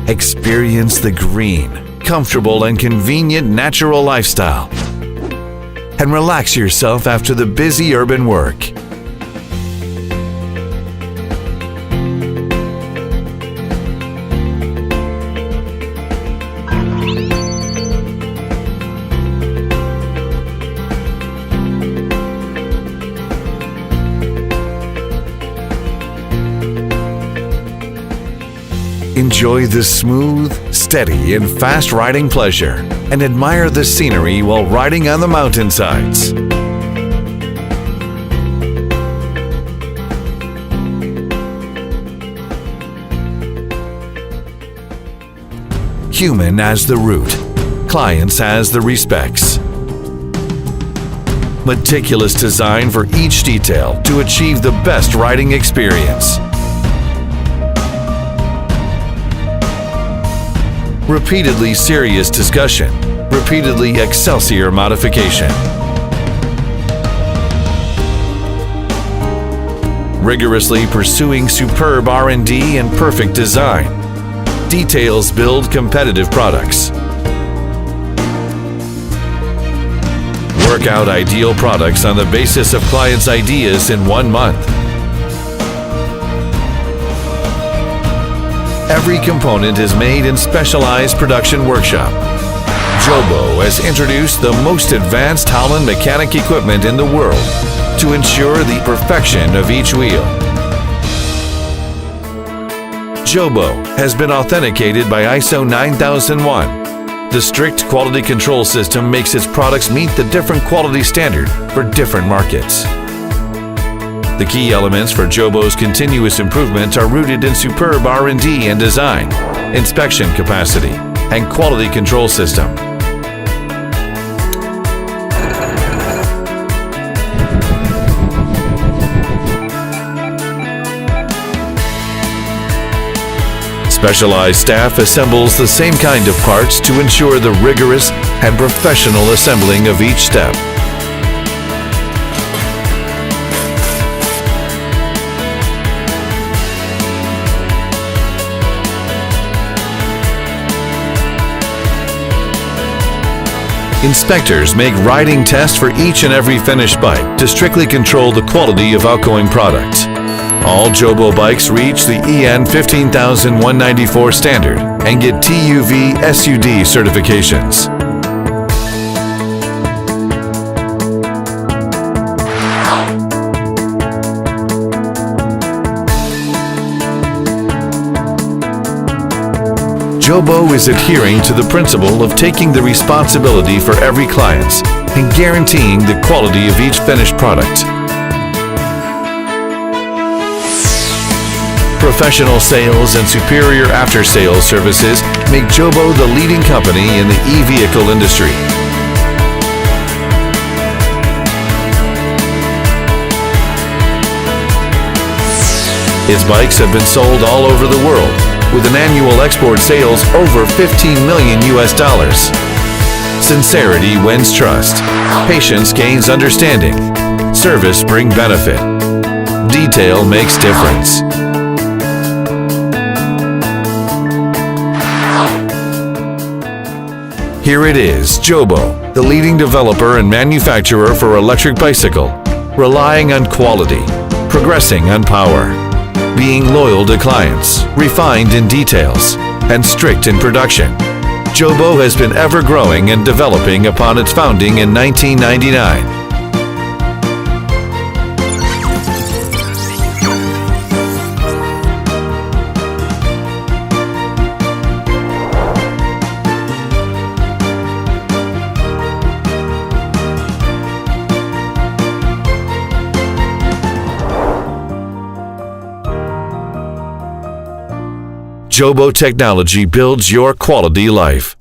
Experience the green, comfortable and convenient natural lifestyle, and relax yourself after the busy urban work. Enjoy the smooth, steady, and fast riding pleasure, and admire the scenery while riding on the mountainsides. Human as the root, clients as the respects. Meticulous design for each detail to achieve the best riding experience. Repeatedly serious discussion, repeatedly Excelsior modification. Rigorously pursuing superb R&D and perfect design. Details build competitive products. Work out ideal products on the basis of clients' ideas in 1 month. Every component is made in specialized production workshop. JOBO has introduced the most advanced Holland mechanic equipment in the world to ensure the perfection of each wheel. JOBO has been authenticated by ISO 9001. The strict quality control system makes its products meet the different quality standard for different markets. The key elements for JOBO's continuous improvement are rooted in superb R&D and design, inspection capacity, and quality control system. Specialized staff assembles the same kind of parts to ensure the rigorous and professional assembling of each step. Inspectors make riding tests for each and every finished bike to strictly control the quality of outgoing product. All JOBO bikes reach the EN 15194 standard and get TUV SUD certifications. JOBO is adhering to the principle of taking the responsibility for every client and guaranteeing the quality of each finished product. Professional sales and superior after-sales services make JOBO the leading company in the e-vehicle industry. Its bikes have been sold all over the world, with an annual export sales over $15 million. Sincerity wins trust. Patience gains understanding. Service brings benefit. Detail makes difference. Here it is, JOBO, the leading developer and manufacturer for electric bicycle, relying on quality, progressing on power, being loyal to clients, refined in details, and strict in production. JOBO has been ever growing and developing upon its founding in 1999. JOBO technology builds your quality life.